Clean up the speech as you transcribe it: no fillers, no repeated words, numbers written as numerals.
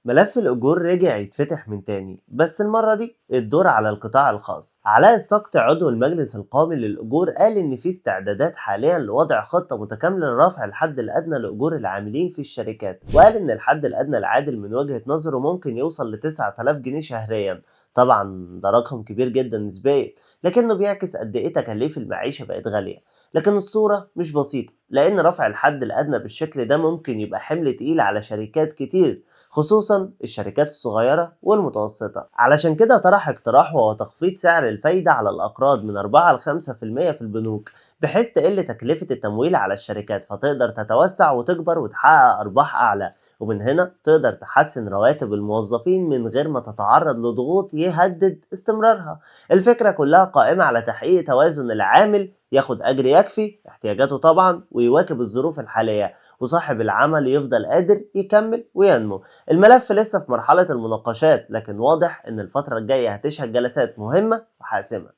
ملف الأجور رجع يتفتح من تاني، بس المرة دي الدور على القطاع الخاص. علاء السقط عضو المجلس القومي للأجور قال إن في استعدادات حاليا لوضع خطة متكاملة لرفع الحد الأدنى لأجور العاملين في الشركات، وقال إن الحد الأدنى العادل من وجهة نظره ممكن يوصل ل 9000 جنيه شهريا. طبعا ده رقم كبير جدا نسبيا، لكنه بيعكس قد إيه تكاليف المعيشة بقت غالية. لكن الصورة مش بسيطة، لأن رفع الحد الأدنى بالشكل ده ممكن يبقى حمل تقيل على شركات كتير، خصوصا الشركات الصغيرة والمتوسطة. علشان كده طرح اقتراح وهو تخفيض سعر الفايدة على الأقراض من 4 ل 5% في البنوك، بحيث تقل تكلفة التمويل على الشركات فتقدر تتوسع وتكبر وتحقق أرباح أعلى. ومن هنا تقدر تحسن رواتب الموظفين من غير ما تتعرض لضغوط يهدد استمرارها. الفكرة كلها قائمة على تحقيق توازن، العامل ياخد أجر يكفي احتياجاته طبعا ويواكب الظروف الحالية، وصاحب العمل يفضل قادر يكمل وينمو. الملف لسه في مرحلة المناقشات، لكن واضح إن الفترة الجاية هتشهد جلسات مهمة وحاسمة.